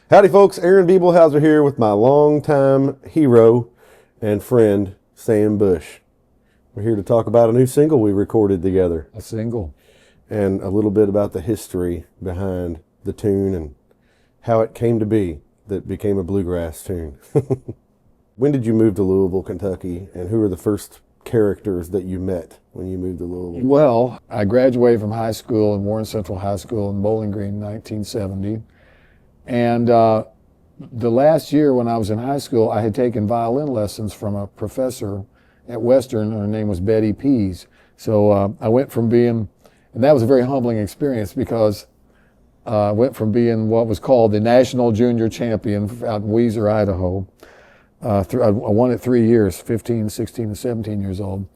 Howdy folks, Aaron Bibelhauser here with my longtime hero and friend, Sam Bush. We're here to talk about a new single we recorded together A single. and a little bit about the history behind the tune and how it came to be that became a bluegrass tune. When did you move to Louisville, Kentucky, and who were the first characters that you met when you moved to Louisville? Well, I graduated from high school in Warren Central High School in Bowling Green in 1970. And the last year when I was in high school, I had taken violin lessons from a professor at Western. Her name was Betty Pease. So I went from being, and that was a very humbling experience because I went from being what was called the National Junior Champion out in Weiser, Idaho. I won it 3 years, 15, 16, and 17 years old.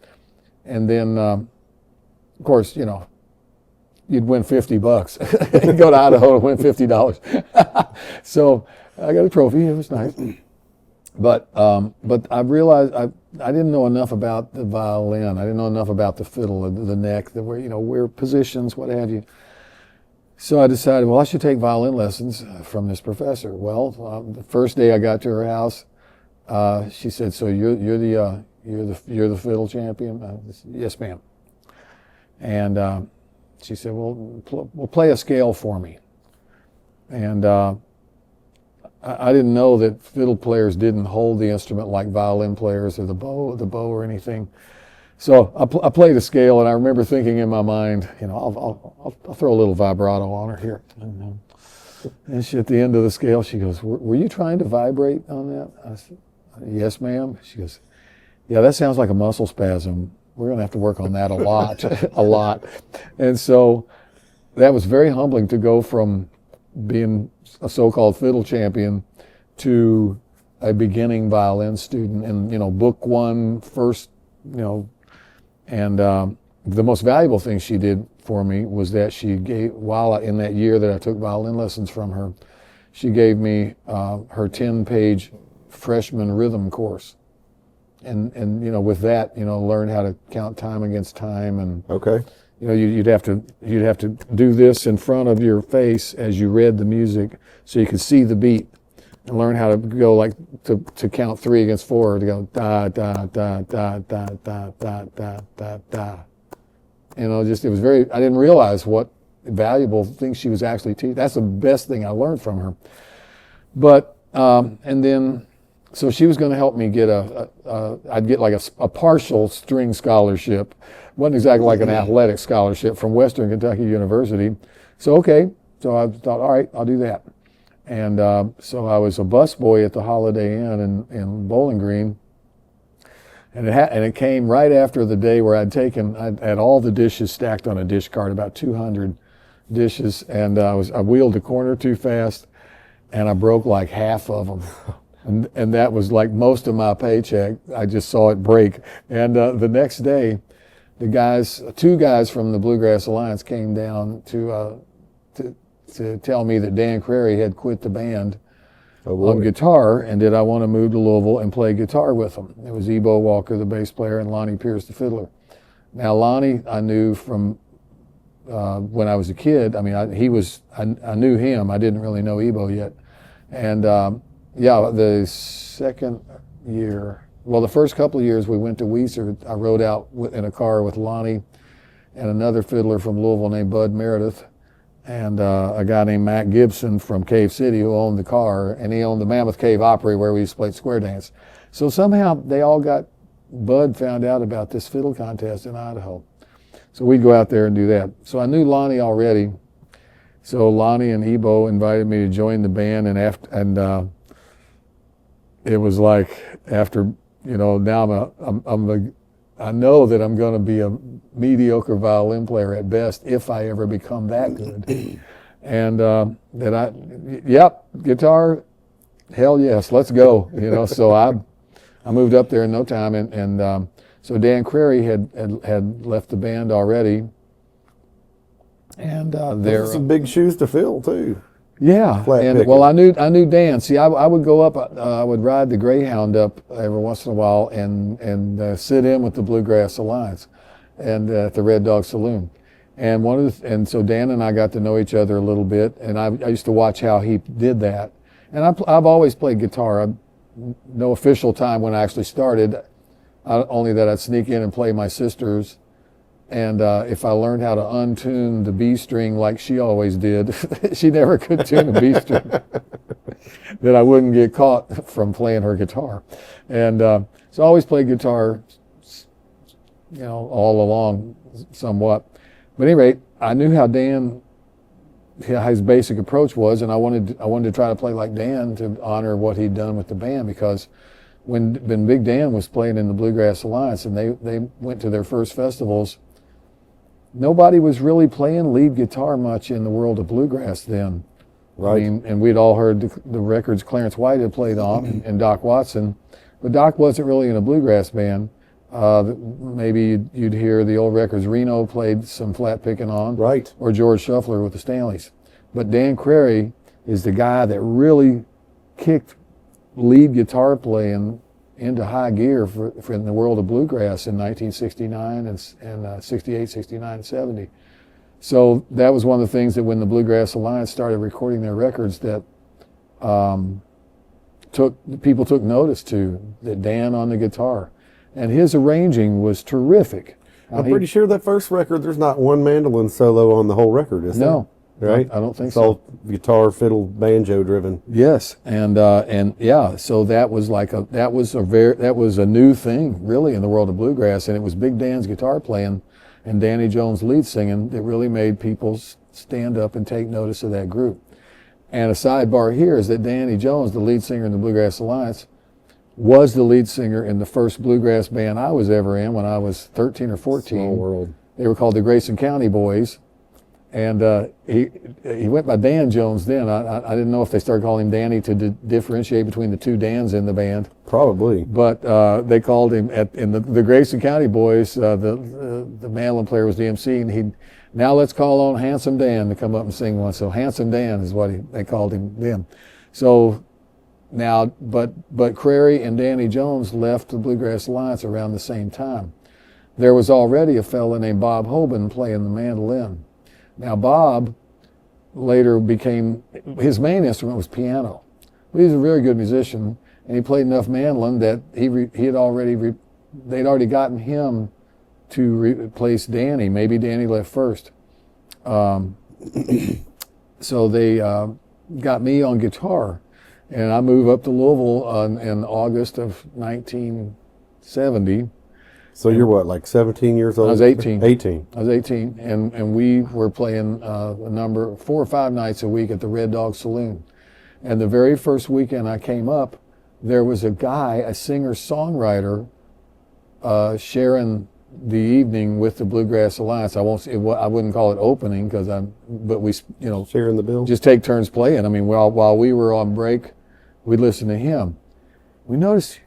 And then, of course, you know, you'd win $50. You'd go to Idaho and win $50. So I got a trophy. It was nice. But I realized I didn't know enough about the violin. I didn't know enough about the fiddle, the neck, the where positions, what have you. So I decided, well, I should take violin lessons from this professor. Well, the first day I got to her house, she said, "So you're the fiddle champion?" I said, "Yes, ma'am." And she said, "Well, play a scale for me." And I didn't know that fiddle players didn't hold the instrument like violin players or the bow or anything. So I played a scale, and I remember thinking in my mind, you know, I'll throw a little vibrato on her here. And she, at the end of the scale, she goes, "Were you trying to vibrate on that?" I said, "Yes, ma'am." She goes, "Yeah, that sounds like a muscle spasm. We're going to have to work on that a lot, a lot." And so that was very humbling to go from being a so-called fiddle champion to a beginning violin student and, you know, book one first, you know, and the most valuable thing she did for me was that she gave, in that year that I took violin lessons from her, she gave me her 10-page freshman rhythm course. And you know, with that, you know, learn how to count time against time, and Okay. you know, you'd have to do this in front of your face as you read the music, so you could see the beat, and learn how to go like to count 3 against 4, to go da da da da da da da da da da. You know, just it was very. I didn't realize what valuable things she was actually teaching. That's the best thing I learned from her. But and then. So she was going to help me get I'd get like a partial string scholarship. Wasn't exactly like an athletic scholarship from Western Kentucky University. So, okay. So I thought, all right, I'll do that. And so I was a busboy at the Holiday Inn in Bowling Green. And it came right after the day where I had all the dishes stacked on a dish cart, about 200 dishes. And I wheeled the corner too fast, and I broke like half of them. And that was like most of my paycheck. I just saw it break. And the next day, two guys from the Bluegrass Alliance came down to tell me that Dan Crary had quit the band on guitar, and did I want to move to Louisville and play guitar with them. It was Ebo Walker, the bass player, and Lonnie Pierce, the fiddler. Now Lonnie, I knew from when I was a kid. I mean, I knew him. I didn't really know Ebo yet, and. Yeah, the second year, well, the first couple of years we went to Weiser, I rode out in a car with Lonnie and another fiddler from Louisville named Bud Meredith, and a guy named Matt Gibson from Cave City who owned the car, and he owned the Mammoth Cave Opry where we used to play square dance. So somehow Bud found out about this fiddle contest in Idaho. So we'd go out there and do that. So I knew Lonnie already. So Lonnie and Ebo invited me to join the band, and it was like after, you know, now I know that I'm going to be a mediocre violin player at best if I ever become that good. And guitar, hell yes, let's go. You know, so I moved up there in no time, and so Dan Crary had left the band already, and Those are some big shoes to fill too. Yeah, and well, I knew Dan. See, I would go up, I would ride the Greyhound up every once in a while and sit in with the Bluegrass Alliance, and at the Red Dog Saloon. And so Dan and I got to know each other a little bit, and I used to watch how he did that. And I've always played guitar. No official time when I actually started, only that I'd sneak in and play my sister's. And if I learned how to untune the B string like she always did, she never could tune a B string, that I wouldn't get caught from playing her guitar. And so I always played guitar, all along somewhat. But at any rate, I knew how his basic approach was, and I wanted to try to play like Dan to honor what he'd done with the band, because when Big Dan was playing in the Bluegrass Alliance and they went to their first festivals, nobody was really playing lead guitar much in the world of bluegrass then. Right. I mean, and we'd all heard the records Clarence White had played on and Doc Watson, but Doc wasn't really in a bluegrass band. Maybe you'd hear the old records Reno played some flat picking on, Right. or George Shuffler with the Stanleys. But Dan Crary is the guy that really kicked lead guitar playing into high gear for in the world of bluegrass in 1969 and 68, 69, and 70. So that was one of the things that when the Bluegrass Alliance started recording their records, that people took notice to, that Dan on the guitar. And his arranging was terrific. I'm pretty sure that first record, there's not one mandolin solo on the whole record, is there? No. Right? I don't think it's so. all guitar, fiddle, banjo driven. Yes, and yeah, so that was a new thing really in the world of bluegrass, and it was Big Dan's guitar playing and Danny Jones lead singing that really made people stand up and take notice of that group. And a sidebar here is that Danny Jones, the lead singer in the Bluegrass Alliance, was the lead singer in the first bluegrass band I was ever in when I was 13 or 14. Small world. They were called the Grayson County Boys. And he went by Dan Jones then. I didn't know if they started calling him Danny to differentiate between the two Dans in the band. Probably. But they called him, in the Grayson County Boys, the mandolin player was the MC, and now let's call on Handsome Dan to come up and sing one. So Handsome Dan is what they called him then. So now, but Crary and Danny Jones left the Bluegrass Alliance around the same time. There was already a fella named Bob Hoban playing the mandolin. Now, Bob later his main instrument was piano. But he was a very good musician, and he played enough mandolin that they'd already gotten him to replace Danny. Maybe Danny left first. So they got me on guitar, and I moved up to Louisville in August of 1970. So you're what, like 17 years old? I was 18. 18. I was 18, and we were playing 4 or 5 nights a week at the Red Dog Saloon. And the very first weekend I came up, there was a guy, a singer-songwriter, sharing the evening with the Bluegrass Alliance. I wouldn't call it opening, but we, Sharing the bill? just take turns playing. I mean, while we were on break, we'd listen to him. We noticed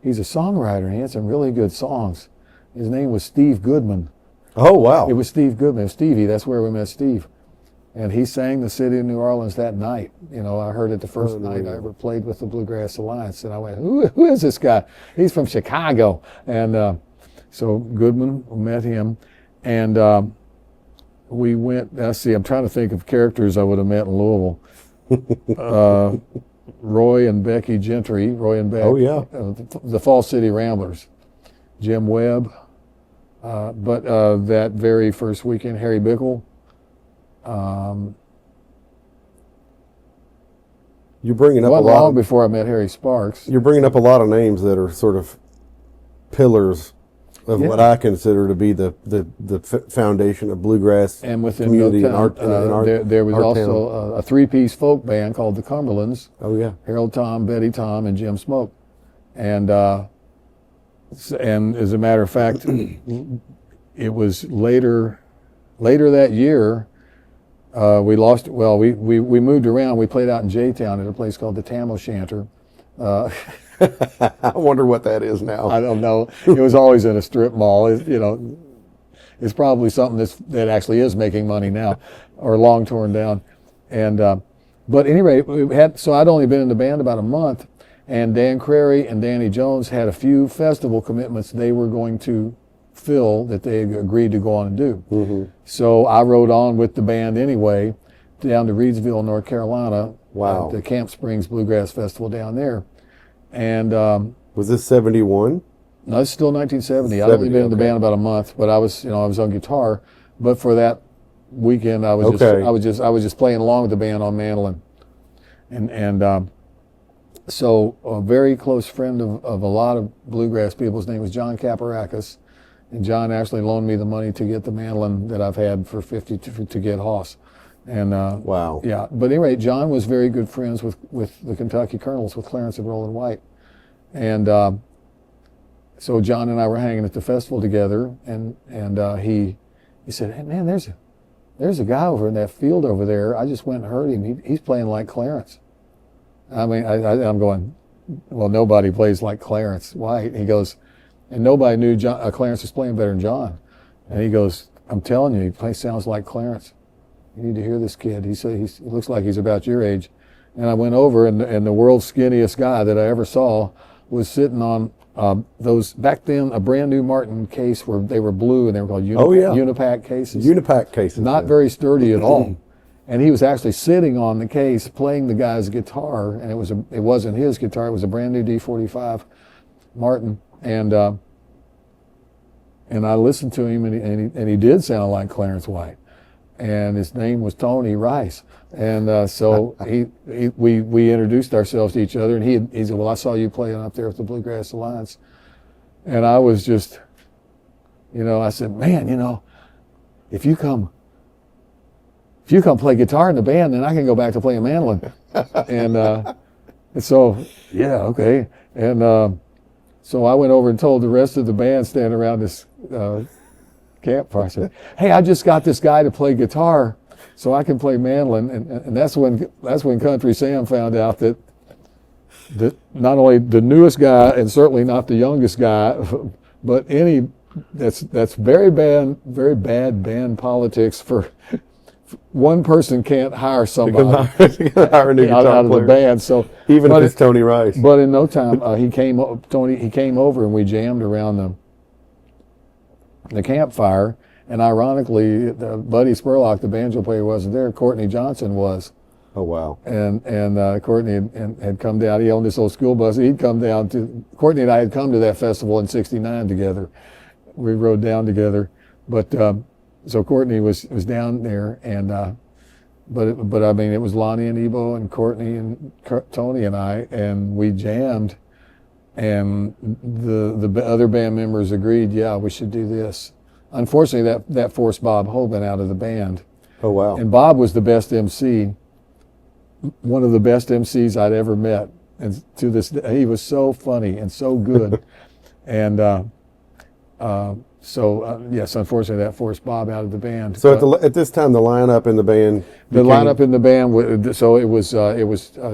he's a songwriter, and he had some really good songs. His name was Steve Goodman. Oh, wow. It was Steve Goodman. It was Stevie. That's where we met Steve. And he sang the City of New Orleans that night. I heard it the first night I ever played with the Bluegrass Alliance. And I went, who is this guy? He's from Chicago. And so Goodman, we met him. And we went, I'm trying to think of characters I would have met in Louisville. Roy and Becky Gentry, Roy and Beck. Oh, yeah. The Fall City Ramblers. Jim Webb. But that very first weekend, Harry Bickle. You're bringing up long before I met Harry Sparks. You're bringing up a lot of names that are sort of pillars of what I consider to be the foundation of bluegrass and within community and art. There was also a 3-piece folk band called the Cumberlands. Oh yeah, Harold Tom, Betty Tom, and Jim Smoke. And as a matter of fact, it was later that year. We moved around. We played out in J-Town at a place called the Tam O'Shanter. I wonder what that is now. I don't know. It was always in a strip mall. It's probably something that actually is making money now, or long torn down. And but anyway, so I'd only been in the band about a month, and Dan Crary and Danny Jones had a few festival commitments they were going to fill that they agreed to go on and do. Mm-hmm. So I rode on with the band anyway down to Reidsville, North Carolina, Wow. the Camp Springs Bluegrass Festival down there. And Was this 71? no, it's still 1970. I'd only been in the band about a month, but I was on guitar. But for that weekend, I was just playing along with the band on mandolin, and so a very close friend of a lot of bluegrass people. His name was John Kaparakis, and John actually loaned me the money to get the mandolin that I've had for 50 to get Hoss. And Wow. yeah. But anyway, John was very good friends with the Kentucky Colonels, with Clarence and Roland White, and so John and I were hanging at the festival together, and he said, "Hey man, there's a guy over in that field over there. I just went and heard him. He's playing like Clarence." I mean, I'm going, well, nobody plays like Clarence. Why? He goes, and nobody knew Clarence was playing better than John. And he goes, "I'm telling you, he sounds like Clarence. You need to hear this kid. He looks like he's about your age." And I went over, and the world's skinniest guy that I ever saw was sitting on those, back then, a brand new Martin case where they were blue, and they were called Unipack cases. Unipack cases. Not very sturdy at all. And he was actually sitting on the case playing the guy's guitar, and it wasn't his guitar, it was a brand new D45 Martin. And I listened to him, and he did sound like Clarence White. And his name was Tony Rice. And so we introduced ourselves to each other, and he said, "Well, I saw you playing up there with the Bluegrass Alliance." And I was just, I said, "Man, if you come play guitar in the band, then I can go back to playing mandolin." and so, yeah, okay. And so I went over and told the rest of the band standing around this campfire, I said, "Hey, I just got this guy to play guitar so I can play mandolin." And that's when Country Sam found out that not only the newest guy, and certainly not the youngest guy, but that's very bad band politics. For one person can't hire somebody hire a new guitar out of the band. So even if it's Tony Rice. But in no time, he came over, and we jammed around the campfire. And ironically, Buddy Spurlock, the banjo player, wasn't there. Courtney Johnson was. Oh wow! And Courtney had come down. He owned this old school bus. He'd come down to Courtney and I had come to that festival in '69 together. We rode down together, but so Courtney was down there, and but I mean, it was Lonnie and Ebo and Courtney and Tony and I, and we jammed, and the other band members agreed, yeah, we should do this. Unfortunately, that forced Bob Hoban out of the band. Oh wow! And Bob was the best MC, one of the best MCs I'd ever met, and to this day, he was so funny and so good. And yes, unfortunately, that forced Bob out of the band. So at this time, the lineup in the band. So it was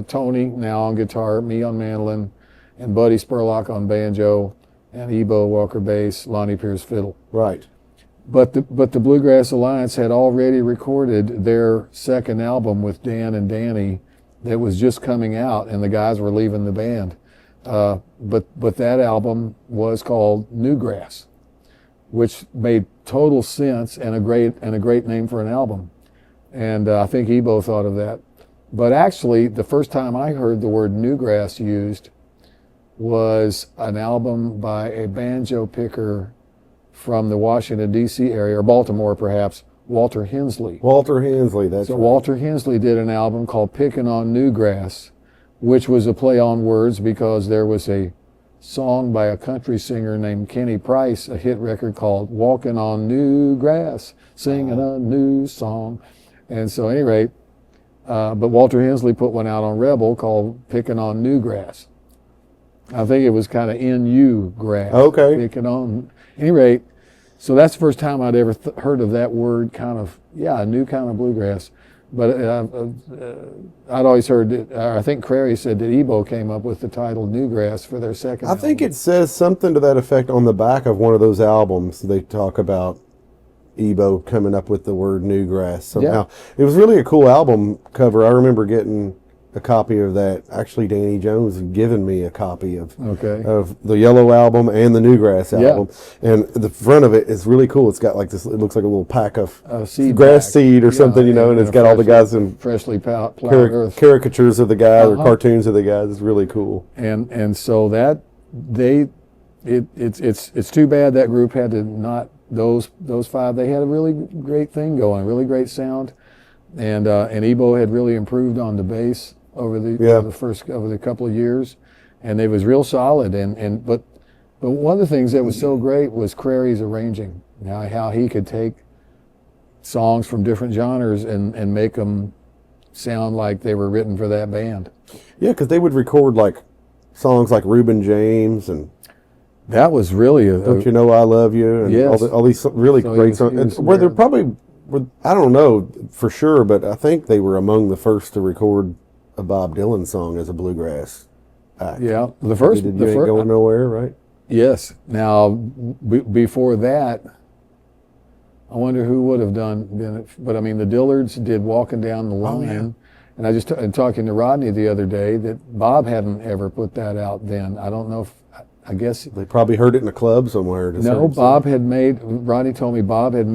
Tony now on guitar, me on mandolin, and Buddy Spurlock on banjo, and Ebo Walker bass, Lonnie Pierce fiddle. Right. But the Bluegrass Alliance had already recorded their second album with Dan and Danny that was just coming out, and the guys were leaving the band. But that album was called Newgrass, which made total sense and a great name for an album. And I think Ebo thought of that. But actually, the first time I heard the word Newgrass used was an album by a banjo picker from the Washington, D.C. area, or Baltimore perhaps, Walter Hensley. Walter Hensley, that's so right. Walter Hensley did an album called Pickin' on Newgrass, which was a play on words because there was a song by a country singer named Kenny Price, a hit record called Walkin' on New Grass, singing a new song. And so at any rate, but Walter Hensley put one out on Rebel called Pickin' on Newgrass. I think it was kind of NU grass. Okay. Picking on. At any rate, so that's the first time I'd ever heard of that word, kind of, a new kind of bluegrass. But I'd always heard, I think Crary said that Ebo came up with the title Newgrass for their second album. I think it says something to that effect on the back of one of those albums. They talk about Ebo coming up with the word Newgrass somehow. Yeah. It was really a cool album cover. I remember getting a copy of that. Actually, Danny Jones had given me a copy of the Yellow album and the Newgrass album. And the front of it is really cool. It's got like this, it looks like a little pack of grass seed or something, and it's got all the guys in freshly plowed earth. Caricatures of the guys or cartoons of the guys. It's really cool. And so that it's too bad that group had to not, those five, they had a really great thing going, really great sound. And Ebo had really improved on the bass over the couple of years, and they was real solid. But one of the things that was so great was Crary's arranging. How he could take songs from different genres and make them sound like they were written for that band. Yeah, because they would record like songs like Reuben James, and that was really Don't You Know I Love You, and all these really great songs. And they're probably, I don't know for sure, but I think they were among the first to record a Bob Dylan song as a bluegrass act. Yeah, the first Ain't Going Nowhere, right? Yes. Now, before that, I wonder who would have done it. But I mean, the Dillards did Walking Down the Line, and I just talking to Rodney the other day that Bob hadn't ever put that out then. I don't know if. I guess they probably heard it in a club somewhere. No, Rodney told me Bob had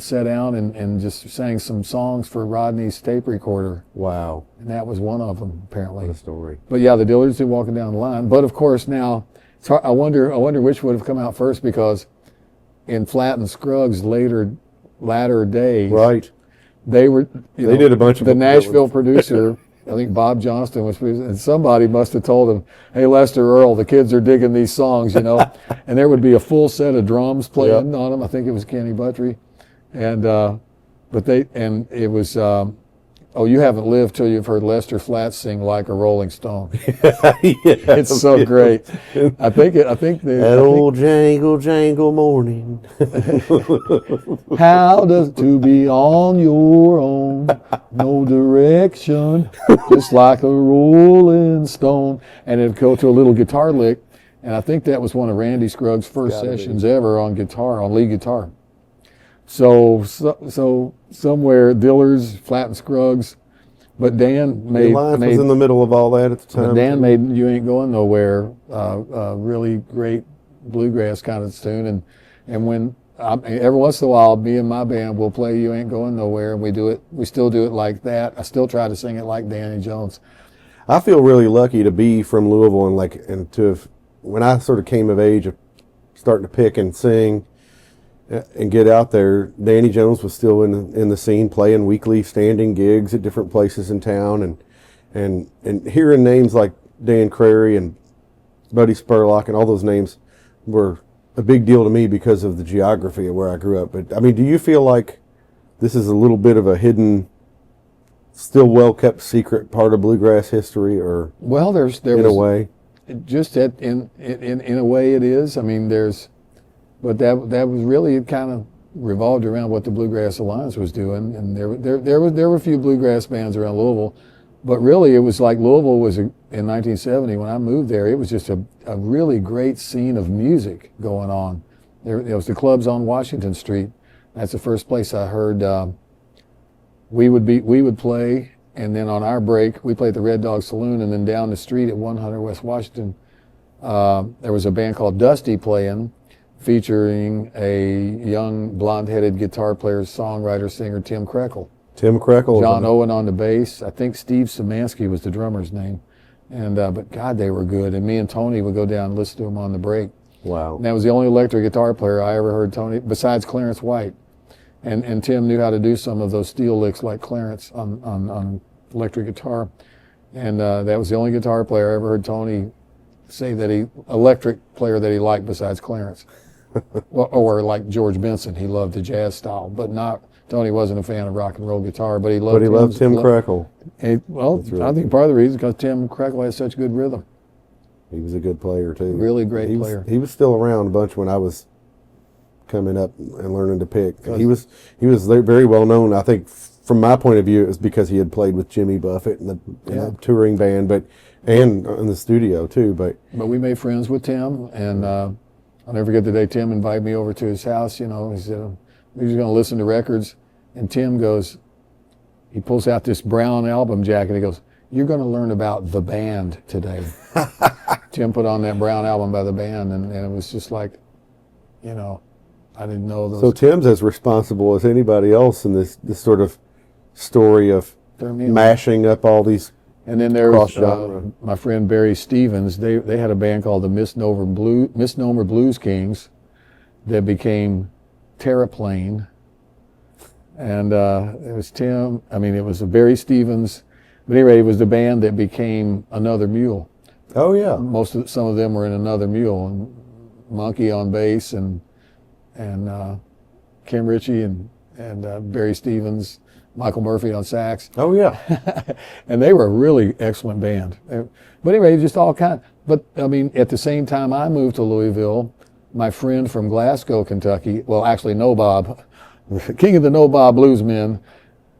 sat down and just sang some songs for Rodney's tape recorder. Wow. And that was one of them, apparently. What a story. But yeah, the Dillards did Walking Down the Line. But of course now, I wonder which would have come out first, because in Flatt and Scruggs' latter days, right, they did a bunch of the Nashville producer. I think Bob Johnston was, and somebody must have told him, "Hey, Lester Earl, the kids are digging these songs, and there would be a full set of drums playing on them. I think it was Kenny Buttrey, and it was. You haven't lived till you've heard Lester Flatt sing Like a Rolling Stone. It's so great. Old jangle jangle morning. How does to be on your own, no direction, just like a rolling stone, and it'd go to a little guitar lick, and I think that was one of Randy Scruggs' first sessions ever on lead guitar. So somewhere Dillards, Flatt and Scruggs, but Dan made. Life was in the middle of all that at the time. Dan made "You Ain't Going Nowhere," a really great bluegrass kind of tune, and when every once in a while, me and my band will play "You Ain't Going Nowhere," and we still do it like that. I still try to sing it like Danny Jones. I feel really lucky to be from Louisville when I sort of came of age of starting to pick and sing and get out there. Danny Jones was still in the scene, playing weekly standing gigs at different places in town, and hearing names like Dan Crary and Buddy Spurlock and all those names were a big deal to me because of the geography of where I grew up. But I mean, do you feel like this is a little bit of a hidden, still well kept secret part of bluegrass history, or in a way? Just in a way it is. I mean, but that was really, it kind of revolved around what the Bluegrass Alliance was doing, and there were a few bluegrass bands around Louisville, but really it was like Louisville was in 1970 when I moved there. It was just a really great scene of music going on. There was the clubs on Washington Street. That's the first place I heard. We would play, and then on our break we played at the Red Dog Saloon, and then down the street at 100 West Washington, there was a band called Dusty playing, featuring a young blonde-headed guitar player, songwriter, singer, Tim Krekel. John Owen on the bass. I think Steve Szymanski was the drummer's name. And but God, they were good. And me and Tony would go down and listen to them on the break. Wow. And that was the only electric guitar player I ever heard Tony, besides Clarence White. And Tim knew how to do some of those steel licks like Clarence on electric guitar. And that was the only guitar player I ever heard Tony say electric player that he liked besides Clarence. or like George Benson, he loved the jazz style, but Tony wasn't a fan of rock and roll guitar, but he loved Tim Krekel. I think part of the reason is because Tim Krekel has such good rhythm. He was a good player too. Really great player. He was still around a bunch when I was coming up and learning to pick. He was very well known. I think from my point of view, it was because he had played with Jimmy Buffett in the touring band, and in the studio too. But we made friends with Tim, and I'll never forget the day Tim invited me over to his house. He said we were going to listen to records, and Tim he pulls out this brown album jacket. He goes, you're going to learn about the band today. Tim put on that Brown album by the band, and it was just like, you know, I didn't know those. So Tim's as responsible as anybody else in this sort of story of mashing up all these. And then there was my friend Barry Stevens. They had a band called the Misnomer Blues Kings that became Terraplane. And it was Tim. I mean, it was Barry Stevens. But anyway, it was the band that became Another Mule. Oh yeah. Some of them were in Another Mule, and Monkey on bass, and Kim Ritchie and Barry Stevens, Michael Murphy on sax. Oh yeah. And they were a really excellent band. But anyway, just all kind. But I mean, at the same time I moved to Louisville, my friend from Glasgow, Kentucky, well actually Nobob, king of the Nobob bluesmen,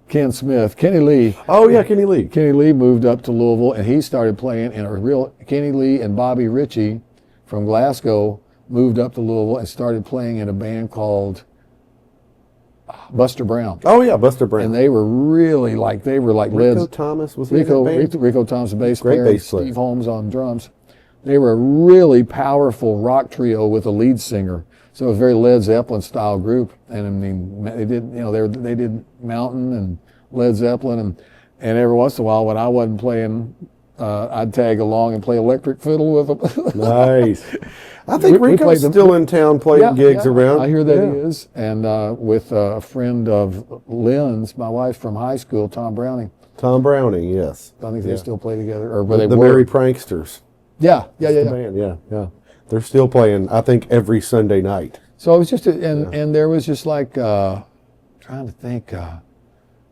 Kenny Lee. Oh yeah, Kenny Lee. Kenny Lee moved up to Louisville, and he started playing in a real. Kenny Lee and Bobby Ritchie from Glasgow moved up to Louisville and started playing in a band called Buster Brown. Oh yeah, Buster Brown. And they were really like Rico Thomas was in that band? Rico Thomas, bass Great player, bass player. Steve Holmes on drums. They were a really powerful rock trio with a lead singer. So it was a very Led Zeppelin style group, and I mean they did they did Mountain and Led Zeppelin, and every once in a while when I wasn't playing, I'd tag along and play electric fiddle with them. Nice. I think Rico's still in town playing gigs around. I hear that he is, and with a friend of Lynn's, my wife from high school, Tom Browning. Tom Browning, yes. I think they still play together, or the Merry Pranksters. Yeah. Band, yeah. They're still playing, I think, every Sunday night. So it was just, and there was just like, trying to think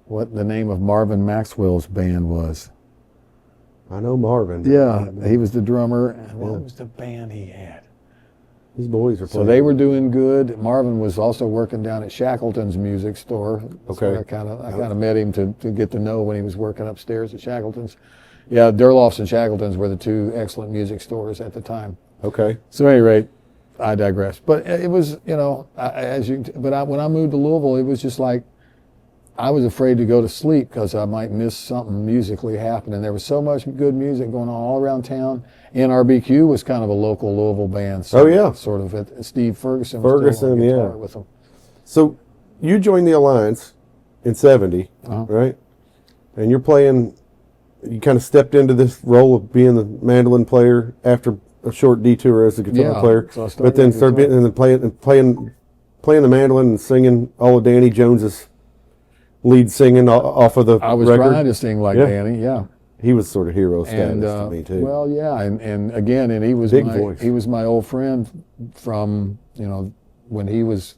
what the name of Marvin Maxwell's band was. I know Marvin. Yeah, he was the drummer. And what was the band he had? His boys were playing. So they were doing good. Marvin was also working down at Shackleton's music store. Okay. So I kind of met him to get to know when he was working upstairs at Shackleton's. Yeah, Durloff's and Shackleton's were the two excellent music stores at the time. Okay. So at any rate, I digress. But it was, when I moved to Louisville, it was just like I was afraid to go to sleep because I might miss something musically happening. There was so much good music going on all around town. NRBQ was kind of a local Louisville band. So sort of. Steve Ferguson was still on guitar with them. So you joined the Alliance in '70, right? And you're playing. You kind of stepped into this role of being the mandolin player after a short detour as a guitar player, so but then started playing the mandolin and singing all of Danny Jones's lead singing off of the record. I was trying to sing like Danny, He was sort of hero status to me too. Well, yeah, and again, he was he was my old friend from when he was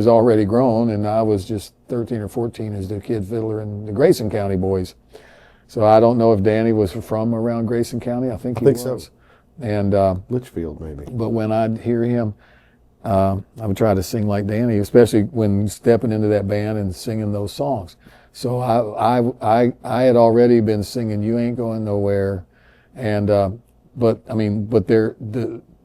already grown, and I was just 13 or 14 as the kid fiddler in the Grayson County Boys. So I don't know if Danny was from around Grayson County. I think he was. So. And Litchfield maybe. But when I'd hear him, I would try to sing like Danny, especially when stepping into that band and singing those songs. So I had already been singing "You Ain't Going Nowhere," and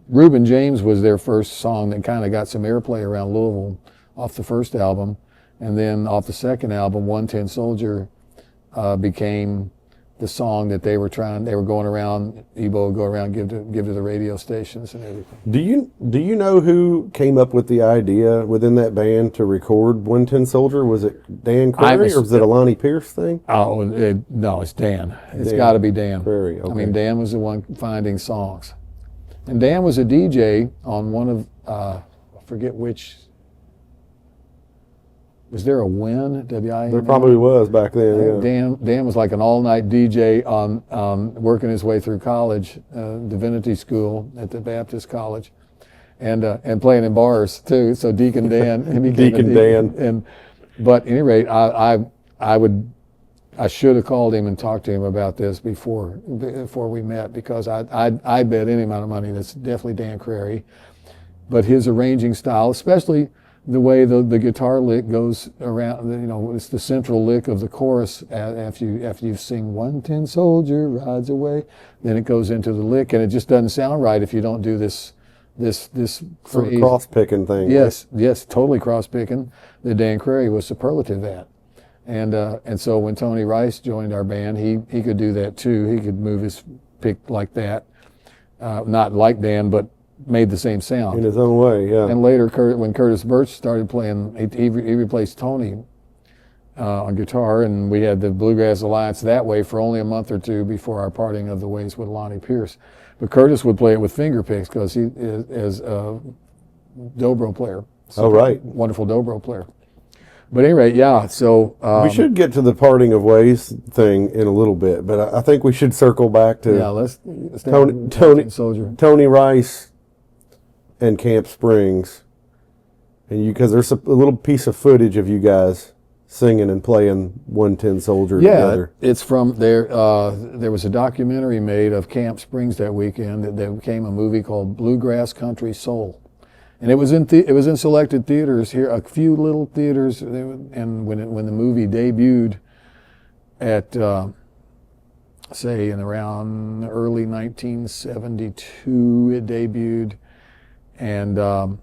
Reuben James was their first song that kind of got some airplay around Louisville off the first album, and then off the second album, "One Tin Soldier" became the song that they were going around. Ebo would go around, give to the radio stations and everything. Do you know who came up with the idea within that band to record "One Tin Soldier"? Was it Dan Crary or was it a Lonnie Pierce thing? Oh no, it's Dan. It's got to be Dan Crary. Okay. I mean, Dan was the one finding songs, and Dan was a DJ on one of I forget which. Was there a WIN? W-I-N? There probably was back then. Yeah. Dan was like an all-night DJ on working his way through college, divinity school at the Baptist College, and playing in bars too. So Deacon Dan. Deacon Dan. But at any rate, I should have called him and talked to him about this before we met, because I bet any amount of money that's definitely Dan Crary. But his arranging style, especially the way the guitar lick goes around, it's the central lick of the chorus after you sing "One Tin Soldier rides away," then it goes into the lick, and it just doesn't sound right if you don't do this sort of cross picking thing. Yes, totally cross picking that Dan Crary was superlative at, And so when Tony Rice joined our band, he could do that too. He could move his pick like that, not like Dan, but made the same sound in his own way. Yeah. And later, when Curtis Birch started playing, he replaced Tony on guitar, and we had the Bluegrass Alliance that way for only a month or two before our parting of the ways with Lonnie Pierce. But Curtis would play it with finger picks because he is a dobro player. Oh, right. Wonderful dobro player. But anyway, yeah, so... we should get to the parting of ways thing in a little bit, but I think we should circle back to let's Tony Rice and Camp Springs. And because there's a little piece of footage of you guys singing and playing 110 Soldier together. Yeah, it's from there. There was a documentary made of Camp Springs that weekend that became a movie called Bluegrass Country Soul. And it was in selected theaters here, a few little theaters. And when the movie debuted at, say, in around early 1972, it debuted. And I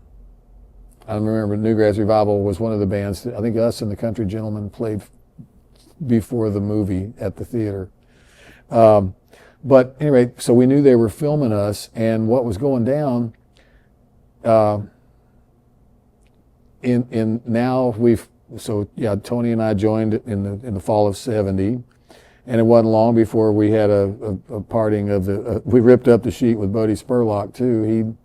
remember Newgrass Revival was one of the bands that I think us and the Country Gentlemen played before the movie at the theater. But anyway, so we knew they were filming us, and what was going down. Tony and I joined in the fall of '70, and it wasn't long before we had a parting of the. We ripped up the sheet with Bodie Spurlock too.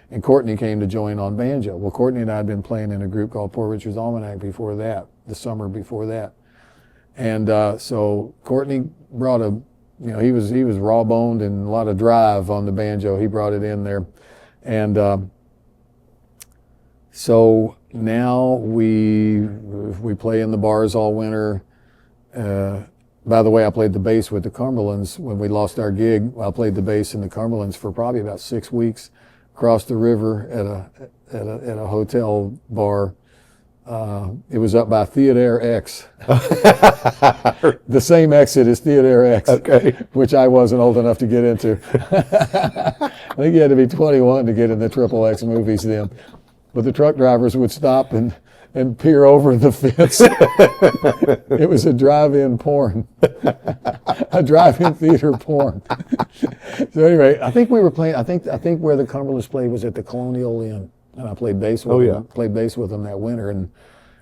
And Courtney came to join on banjo. Well, Courtney and I had been playing in a group called Poor Richard's Almanac before that, the summer before that, and so Courtney brought he was raw boned and a lot of drive on the banjo. He brought it in there, and. So now we play in the bars all winter. By the way, I played the bass with the Cumberlands when we lost our gig. I played the bass in the Cumberlands for probably about 6 weeks, across the river at a hotel bar. It was up by Theodore X. The same exit as Theodore X, okay. Which I wasn't old enough to get into. I think you had to be 21 to get in the Triple X movies then. But the truck drivers would stop and peer over the fence. It was a drive-in porn, a drive-in theater porn. So anyway, I think we were playing. I think where the Cumberlands played was at the Colonial Inn, and I played bass with them. Played bass with them that winter, and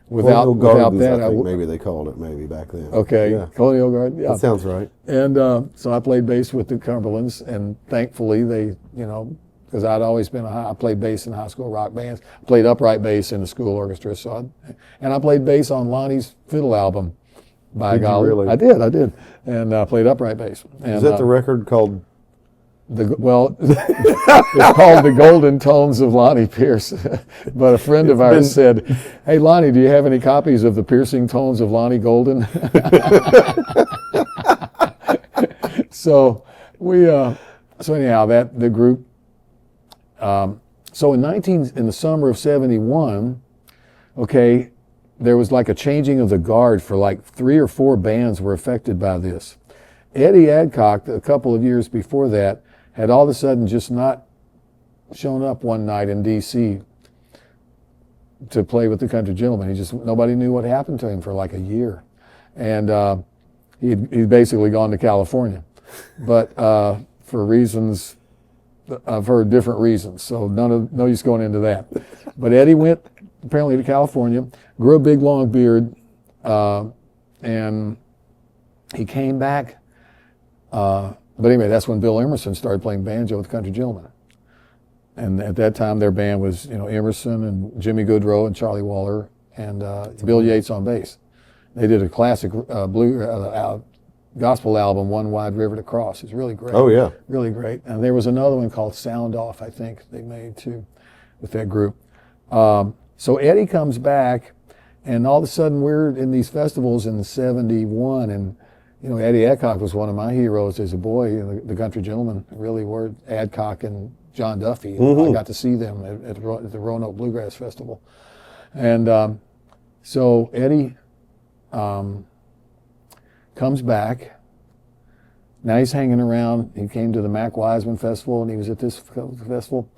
without that, I think maybe they called it back then. Okay, yeah. Colonial Garden. Yeah, that sounds right. And so I played bass with the Cumberlands, and thankfully they, because I'd always been I played bass in high school rock bands. I played upright bass in the school orchestra. And I played bass on Lonnie's fiddle album. By golly, you really? I did, and I played upright bass. And, is that the record called? It's called The Golden Tones of Lonnie Pierce. But a friend of ours said, "Hey Lonnie, do you have any copies of the Piercing Tones of Lonnie Golden?" So anyhow, the group. So in the summer of '71, okay, there was like a changing of the guard for like 3 or 4 bands were affected by this. Eddie Adcock, a couple of years before that, had all of a sudden just not shown up one night in D.C. to play with the Country Gentlemen. Nobody knew what happened to him for like a year. And he'd basically gone to California. But for reasons, I've heard different reasons, so no use going into that. But Eddie went apparently to California, grew a big long beard, and he came back. But anyway, that's when Bill Emerson started playing banjo with the Country Gentlemen. And at that time, their band was, Emerson and Jimmy Goodrow and Charlie Waller and Bill Yates on bass. They did a classic gospel album, One Wide River to Cross. It's really great. Oh, yeah. Really great. And there was another one called Sound Off, I think they made too, with that group. So Eddie comes back, and all of a sudden we're in these festivals in '71, and Eddie Adcock was one of my heroes as a boy. The Country Gentlemen really were. Adcock and John Duffy. I got to see them at the Roanoke Bluegrass Festival. And so Eddie comes back. Now he's hanging around. He came to the Mac Wiseman Festival, and he was at this festival.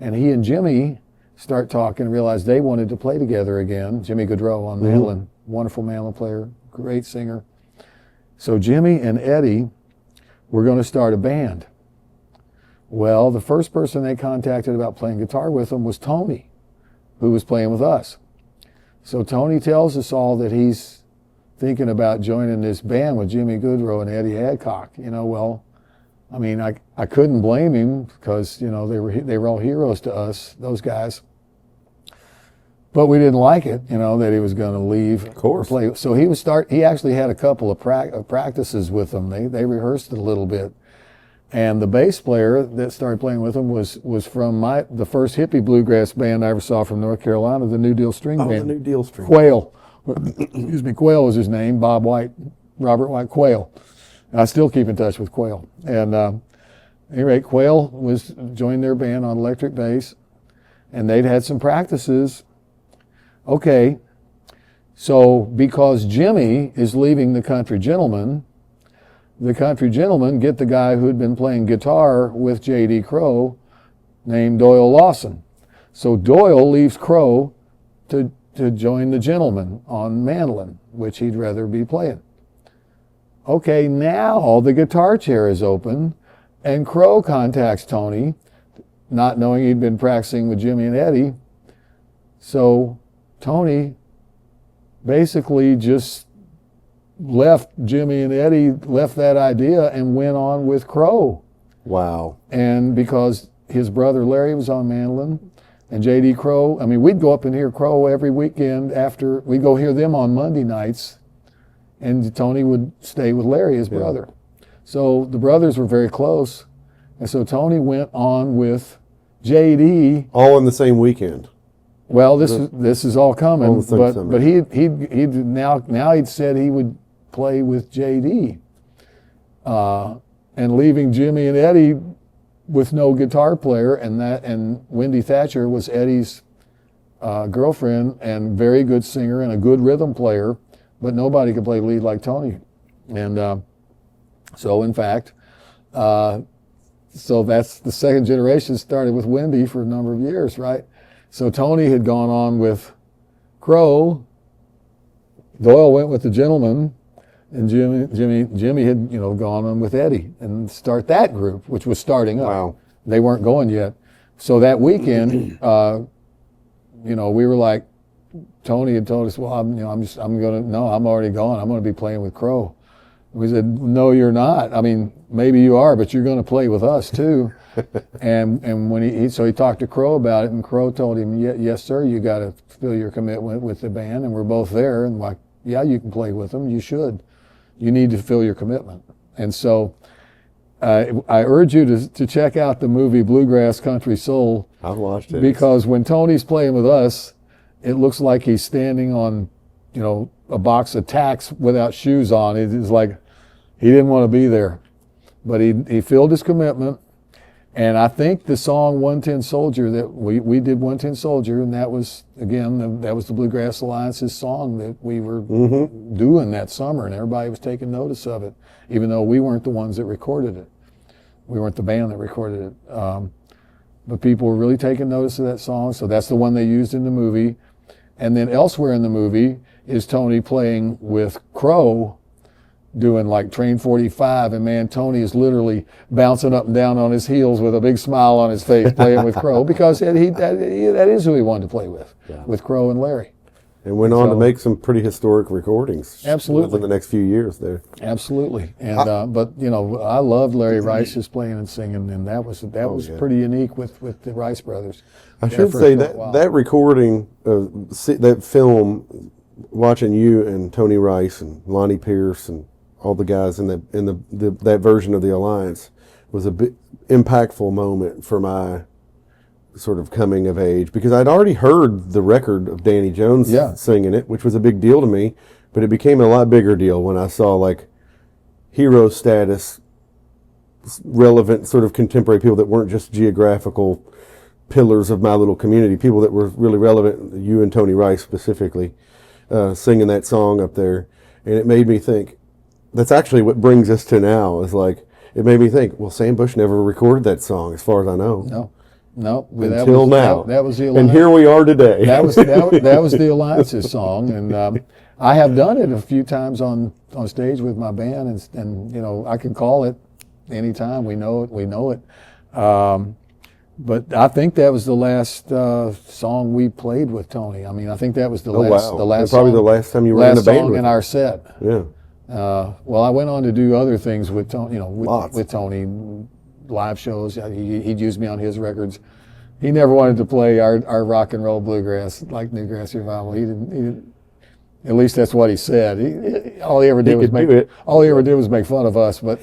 And he and Jimmy start talking and realize they wanted to play together again. Jimmy Goodrow on mandolin, wonderful mandolin player, great singer. So Jimmy and Eddie were going to start a band. Well, the first person they contacted about playing guitar with them was Tony, who was playing with us. So Tony tells us all that he's thinking about joining this band with Jimmy Goodrow and Eddie Adcock. Well, I mean, I couldn't blame him because, they were all heroes to us, those guys. But we didn't like it, that he was going to leave. Of course. Play. So he actually had a couple of practices with them. They rehearsed it a little bit. And the bass player that started playing with him was from the first hippie bluegrass band I ever saw from North Carolina, the New Deal String Band. The New Deal String. Quail. Excuse me, Quail was his name, Robert White Quail. I still keep in touch with Quail. And at any rate, Quail joined their band on electric bass, and they'd had some practices. Okay, so because Jimmy is leaving the Country Gentlemen get the guy who'd been playing guitar with J.D. Crowe named Doyle Lawson. So Doyle leaves Crowe to join the Gentlemen on mandolin, which he'd rather be playing. Okay, now the guitar chair is open, and Crowe contacts Tony, not knowing he'd been practicing with Jimmy and Eddie. So Tony basically just left Jimmy and Eddie, left that idea and went on with Crowe. Wow. And because his brother Larry was on mandolin, and J.D. Crowe, I mean, we'd go up and hear Crowe every weekend we'd go hear them on Monday nights, and Tony would stay with Larry, his brother. So the brothers were very close, and so Tony went on with J.D. All in the same weekend. Well, this is all coming, but he'd now he'd said he would play with J.D. And leaving Jimmy and Eddie with no guitar player, and Wendy Thatcher was Eddie's girlfriend and very good singer and a good rhythm player, but nobody could play lead like Tony. And so in fact, so that's the second generation started with Wendy for a number of years, right? So Tony had gone on with Crowe, Doyle went with the Gentlemen, and Jimmy had gone on with Eddie and start that group, which was starting up. Wow. They weren't going yet. So that weekend, we were like, Tony had told us, well, I'm already gone. I'm going to be playing with Crowe. We said, no, you're not. I mean, maybe you are, but you're going to play with us too. and when he talked to Crowe about it, and Crowe told him, yes, sir, you got to fulfill your commitment with the band, and we're both there. And like, yeah, you can play with them. You should. You need to fulfill your commitment. And so I urge you to check out the movie Bluegrass Country Soul. I've watched it. Because when Tony's playing with us, it looks like he's standing on, a box of tacks without shoes on. It's like he didn't want to be there. But he filled his commitment. And I think the song 110 Soldier, that we did 110 Soldier, and that was, again, that was the Bluegrass Alliance's song that we were doing that summer, and everybody was taking notice of it, even though we weren't the ones that recorded it. We weren't the band that recorded it. But people were really taking notice of that song, so that's the one they used in the movie. And then elsewhere in the movie is Tony playing with Crowe, doing like Train 45, and man, Tony is literally bouncing up and down on his heels with a big smile on his face playing with Crowe, because that is who he wanted to play with Crowe and Larry. And went on to make some pretty historic recordings. Absolutely. Within the next few years there. Absolutely. And but I loved Larry Rice's playing and singing, and that was pretty unique with the Rice brothers. I should say that recording, that film, watching you and Tony Rice and Lonnie Pierce and all the guys in that version of the Alliance was a bit impactful moment for my sort of coming of age, because I'd already heard the record of Danny Jones singing it, which was a big deal to me, but it became a lot bigger deal when I saw like hero status, relevant sort of contemporary people that weren't just geographical pillars of my little community, people that were really relevant, you and Tony Rice specifically, singing that song up there. And it made me think, that's actually what brings us to now, is like, it made me think, well, Sam Bush never recorded that song as far as I know. No. Until now. That was the Alliance. And here we are today. That was the Alliance's song. And I have done it a few times on stage with my band, and you know, I can call it anytime. We know it. But I think that was the last song we played with Tony. I mean, I think that was the last probably song, the last time you were in a band song with in him. our set. Yeah. Well, I went on to do other things with Tony, you know, Lots. with Tony, live shows. He'd use me on his records. He never wanted to play our rock and roll bluegrass like Newgrass Revival. He didn't. At least that's what he said. All he ever did was make fun of us. But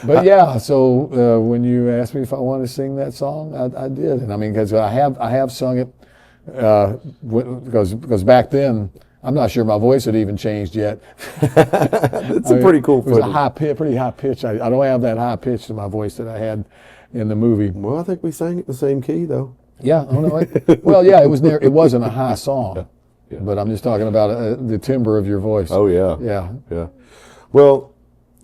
but yeah. So when you asked me if I wanted to sing that song, I did. And I mean, because I have sung it because back then, I'm not sure my voice had even changed yet. It's pretty cool. It was pretty high pitch. I don't have that high pitch to my voice that I had in the movie. Well, I think we sang it the same key though. Yeah. Oh no. Well, yeah. It wasn't a high song, but I'm just talking about the timbre of your voice. Oh yeah. Yeah. Yeah. Well,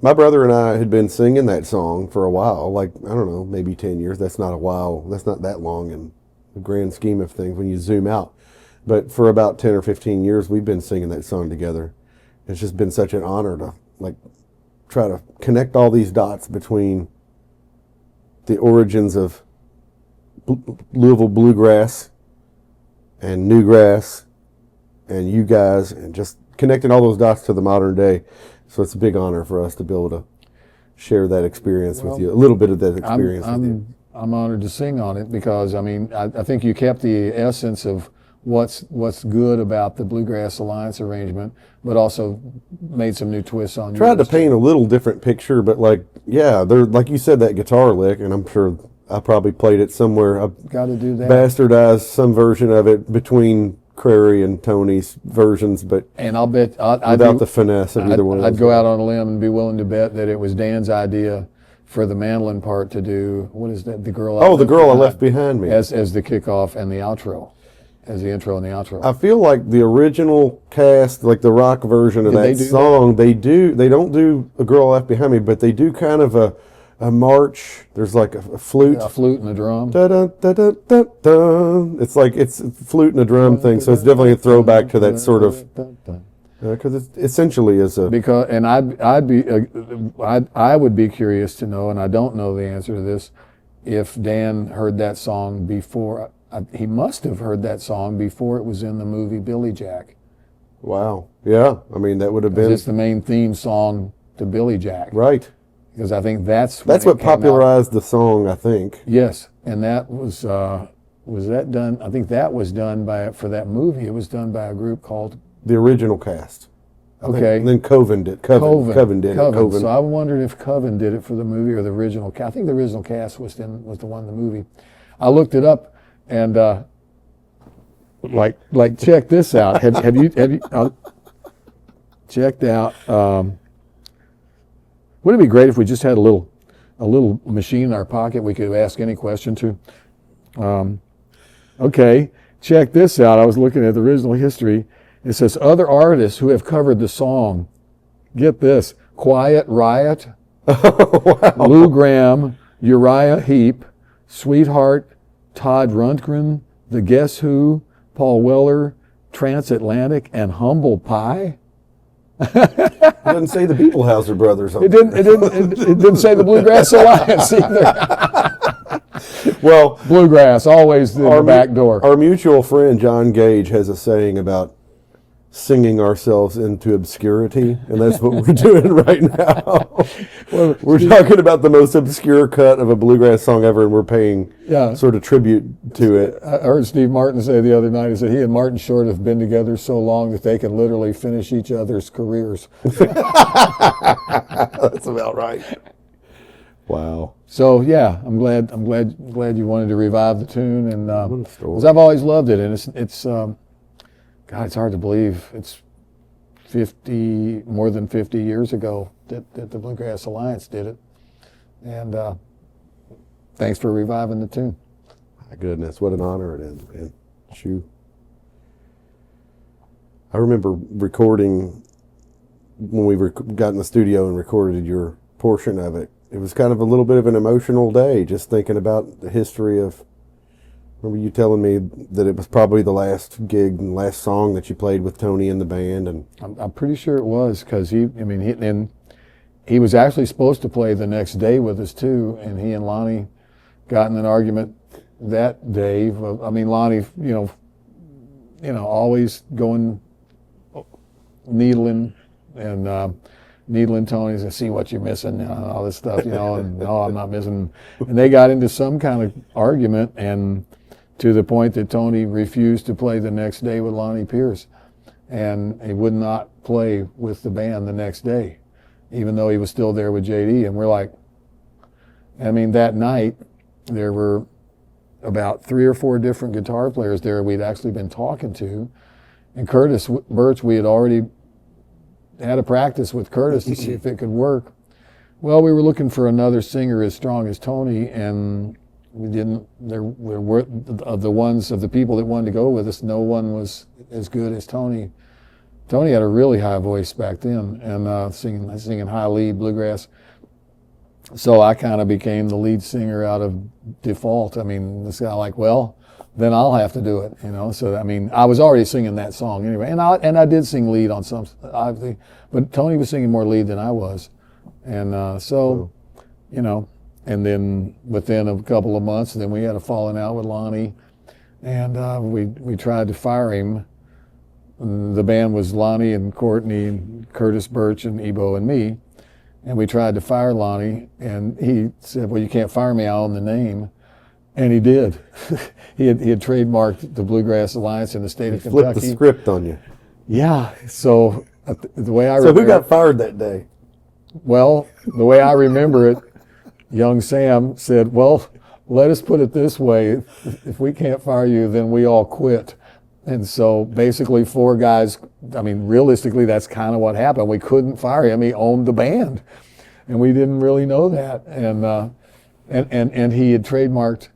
my brother and I had been singing that song for a while. Like, I don't know, maybe 10 years. That's not a while. That's not that long in the grand scheme of things when you zoom out. But for about 10 or 15 years, we've been singing that song together. It's just been such an honor to like try to connect all these dots between the origins of Louisville bluegrass and Newgrass and you guys, and just connecting all those dots to the modern day. So it's a big honor for us to be able to share that experience with you, a little bit of that experience with you. I'm honored to sing on it because, I mean, I think you kept the essence of what's good about the Bluegrass Alliance arrangement, but also made some new twists on Tried to paint a little different picture, but like, yeah, there, like you said, that guitar lick, and I'm sure I probably played it somewhere. I've got to do that. Bastardized some version of it between Crary and Tony's versions, but and I'll bet without the finesse of either one of those. I'd go out on a limb and be willing to bet that it was Dan's idea for the mandolin part to do, what is that, the girl I left behind me as the kickoff and the outro, as the intro and the outro. I feel like the original cast, like the rock version of that song, they don't do A Girl Left Behind Me, but they do kind of a march. There's like a flute. A flute and a drum. Da, da, da, da, da, da. It's like it's a flute and a drum thing, so it's definitely a throwback to that sort of, because it essentially is a. Because, and I would be curious to know, and I don't know the answer to this, if Dan heard that song before. He must have heard that song before it was in the movie Billy Jack. Wow. Yeah. I mean, that would have been. It's the main theme song to Billy Jack. Right. Because I think that's what popularized the song, I think. Yes, and that was that done? I think that was done for that movie. It was done by a group called the original cast. Okay. And then Coven did. Coven did it. So I wondered if Coven did it for the movie or the original cast. I think the original cast was the one in the movie. I looked it up and like check this out. Have you checked out? Wouldn't it be great if we just had a little machine in our pocket we could ask any question to? Okay, check this out. I was looking at the original history. It says other artists who have covered the song. Get this: Quiet Riot, Wow. Lou Gramm, Uriah Heep, Sweetheart, Todd Rundgren, The Guess Who, Paul Weller, Transatlantic, and Humble Pie. It doesn't say the Bibelhauser Brothers. It didn't say the Bluegrass Alliance either. Well, Bluegrass always the back door. Our mutual friend John Gage has a saying about singing ourselves into obscurity, and that's what we're doing right now. Well, we're talking about the most obscure cut of a bluegrass song ever, and we're paying sort of tribute to it. I heard Steve Martin say the other night, he said he and Martin Short have been together so long that they can literally finish each other's careers. That's about right. Wow. So yeah, I'm glad you wanted to revive the tune, and because I've always loved it, and it's God, it's hard to believe it's more than 50 years ago that the Bluegrass Alliance did it, and thanks for reviving the tune. My goodness, what an honor it is, man. Shoo. I remember recording when we got in the studio and recorded your portion of it. It was kind of a little bit of an emotional day, just thinking about the history of Remember you telling me that it was probably the last gig and last song that you played with Tony and the band, and I'm pretty sure it was, because he was actually supposed to play the next day with us too, and he and Lonnie got in an argument that day. I mean, Lonnie, always going needling Tony and see what you're missing, and all this stuff, and no, I'm not missing. And they got into some kind of argument, and to the point that Tony refused to play the next day with Lonnie Pierce, and he would not play with the band the next day, even though he was still there with JD. And we're like, that night there were about 3 or 4 different guitar players there we'd actually been talking to, and Curtis Birch, we had already had a practice with Curtis to see if it could work. Well, we were looking for another singer as strong as Tony, and we didn't. There were of the people that wanted to go with us, no one was as good as Tony. Tony had a really high voice back then, and singing high lead bluegrass. So I kind of became the lead singer out of default. This guy then I'll have to do it, So I was already singing that song anyway, and I did sing lead on some, but Tony was singing more lead than I was, and and then within a couple of months, then we had a falling out with Lonnie, and we tried to fire him. The band was Lonnie and Courtney and Curtis Birch and Ebo and me, and we tried to fire Lonnie, and he said, "Well, you can't fire me, I own the name." And he did. he had trademarked the Bluegrass Alliance in the state of Kentucky. Flipped the script on you. Yeah. So the way I remember. So who got fired that day? Well, the way I remember it, young Sam said, "Well, let us put it this way: if we can't fire you, then we all quit." And so basically 4 guys. Realistically, that's kind of what happened. We couldn't fire him. He owned the band, and we didn't really know that. And he had trademarked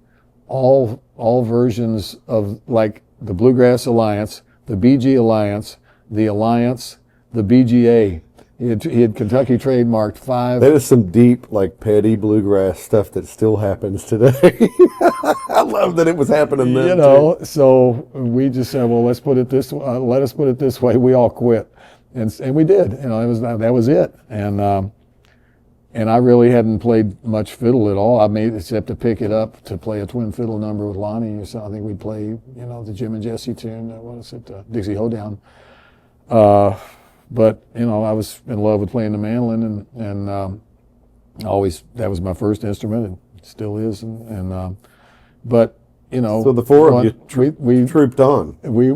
all versions of the Bluegrass Alliance, the BG Alliance, the Alliance, the BGA. He had Kentucky trademarked 5. That is some deep, petty bluegrass stuff that still happens today. I love that it was happening then. Too. So we just said, well, let us put it this way. We all quit, and we did. That was it. And I really hadn't played much fiddle at all. Except to pick it up to play a twin fiddle number with Lonnie or something. I think we'd play, the Jim and Jesse tune. What is it? Dixie Hoedown. But I was in love with playing the mandolin, and always that was my first instrument, and still is. But So the 4 of you we trooped on. We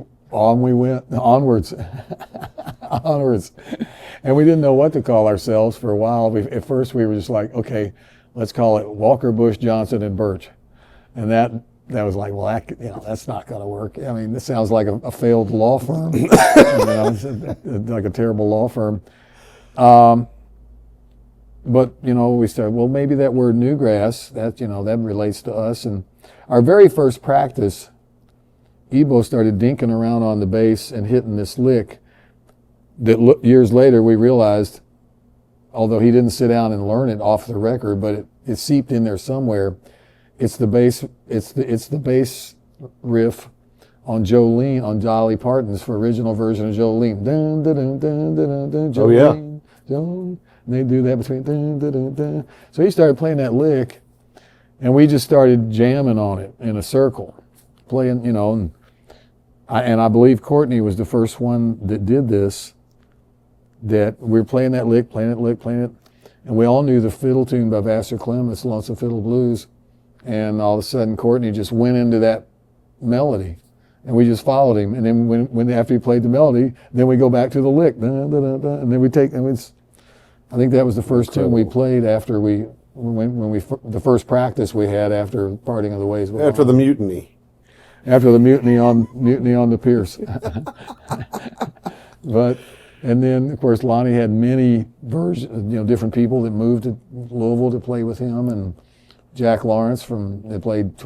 went onwards. Onwards. And we didn't know what to call ourselves for a while. At first we were just like, okay, let's call it Walker, Bush, Johnson, and Birch. And that was like, well, that's not going to work. This sounds like a failed law firm, like a terrible law firm. But we started, well, maybe that word Newgrass, that relates to us. And our very first practice, Ebo started dinking around on the bass and hitting this lick that years later we realized, although he didn't sit down and learn it off the record, but it seeped in there somewhere. It's the bass riff on Jolene, on Dolly Parton's original version of Jolene. Dun, dun, dun, dun, dun, dun, Jolene, oh yeah. Jolene. And they do that between dun, dun, dun, dun. So he started playing that lick, and we just started jamming on it in a circle, playing, and I believe Courtney was the first one that did this. That we were playing that lick, playing it, and we all knew the fiddle tune by Vassar Clements, Lonesome Fiddle Blues, and all of a sudden Courtney just went into that melody, and we just followed him. And then when after he played the melody, then we go back to the lick, dun, dun, dun, dun, and then I think that was the first tune we played after the first practice we had after parting of the ways. After the mutiny. After the mutiny on the Pierce. And then, of course, Lonnie had many versions, different people that moved to Louisville to play with him, and Jack Lawrence that played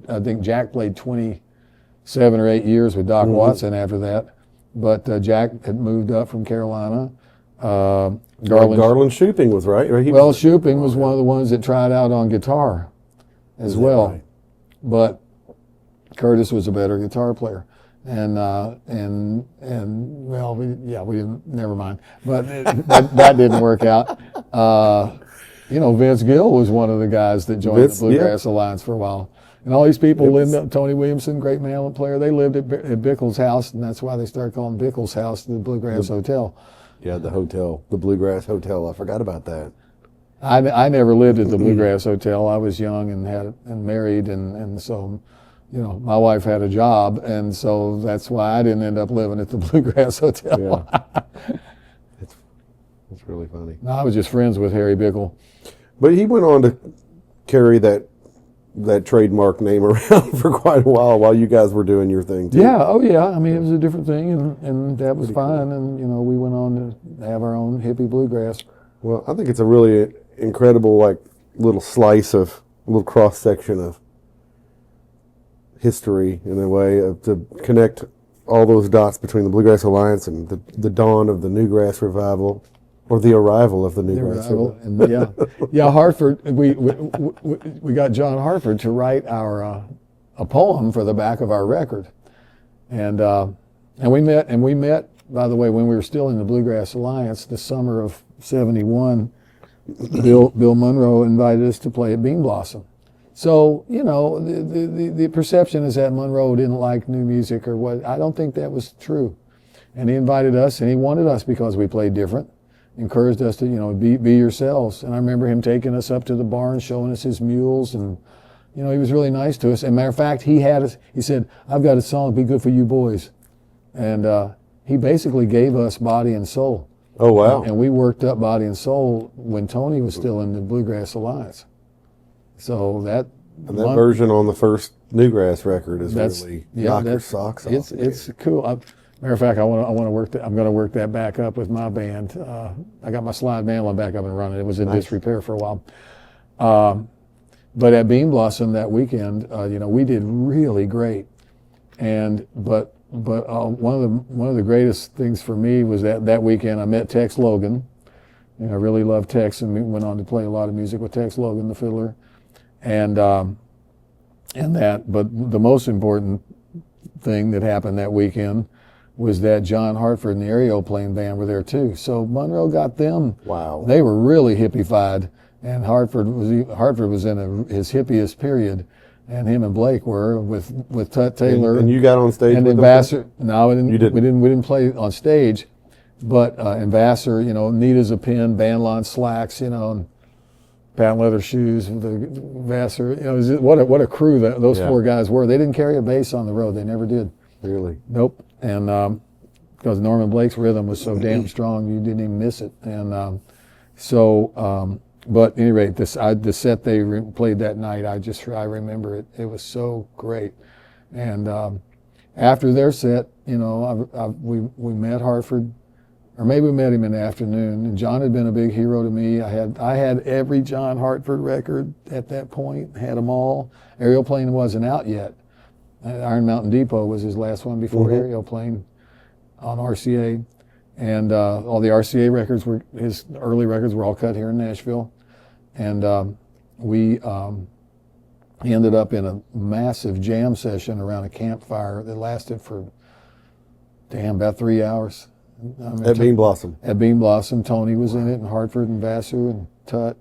I think Jack played 27 or 8 years with Doc Watson after that. But Jack had moved up from Carolina. Garland Shuping was right? Shuping was one of the ones that tried out on guitar as well. Right? But Curtis was a better guitar player. And well, we didn't, never mind. But that didn't work out. Vince Gill was one of the guys that joined the Bluegrass Alliance for a while. And all these people lived up, Tony Williamson, great mandolin player, they lived at Bickle's house, and that's why they started calling Bickle's house the Bluegrass Hotel. Yeah, the hotel, the Bluegrass Hotel. I forgot about that. I never lived at the Bluegrass Hotel. I was young and married, and so, my wife had a job, and so that's why I didn't end up living at the Bluegrass Hotel. Yeah. It's really funny. No, I was just friends with Harry Bickle. But he went on to carry that trademark name around for quite a while you guys were doing your thing too. Yeah, oh yeah. I mean, it was a different thing, and that was fine. Cool. And we went on to have our own hippie bluegrass. Well, I think it's a really incredible, little slice of, little cross section of history in a way to connect all those dots between the Bluegrass Alliance and the dawn of the Newgrass revival. Or the arrival of the Newgrass. And Hartford. We got John Hartford to write a poem for the back of our record, and we met. By the way, when we were still in the Bluegrass Alliance, the summer of '71, Bill Monroe invited us to play at Bean Blossom. So the perception is that Monroe didn't like new music or what. I don't think that was true, and he invited us, and he wanted us because we played different. Encouraged us to, be yourselves. And I remember him taking us up to the barn, showing us his mules, and, he was really nice to us. As a matter of fact, he said, I've got a song, be good for you boys. And he basically gave us Body and Soul. Oh, wow. And we worked up Body and Soul when Tony was still in the Bluegrass Alliance. So that version on the first Newgrass record is really knock your socks off. It's cool. Matter of fact, I'm going to work that back up with my band. I got my slide mandolin back up and running. It was in disrepair for a while. But at Bean Blossom that weekend, we did really great. But one of the greatest things for me was that weekend I met Tex Logan. I really loved Tex, and we went on to play a lot of music with Tex Logan, the fiddler, and that. But the most important thing that happened that weekend was that John Hartford and the Aeroplane Band were there too. So Monroe got them. Wow. They were really hippified, and Hartford was in his hippiest period, and him and Blake were with Tut Taylor. And you got on stage and with Ambassador. them? No, we didn't. You didn't. We didn't play on stage, but Ambassador, neat as a pin, bandline slacks, and patent leather shoes. The Vassar, what a crew those four guys were. They didn't carry a bass on the road. They never did. Really? Nope. And because Norman Blake's rhythm was so damn strong, you didn't even miss it. And but at any rate, the set they played that night, I remember it. It was so great. And after their set, we met Hartford, or maybe we met him in the afternoon. And John had been a big hero to me. I had every John Hartford record at that point, had them all. Aeroplane wasn't out yet. Iron Mountain Depot was his last one before Aeroplane on RCA. And all the RCA records his early records were all cut here in Nashville. And we ended up in a massive jam session around a campfire that lasted for, about 3 hours. At Bean Blossom. At Bean Blossom. Tony was in it, and Hartford and Vassar and Tut.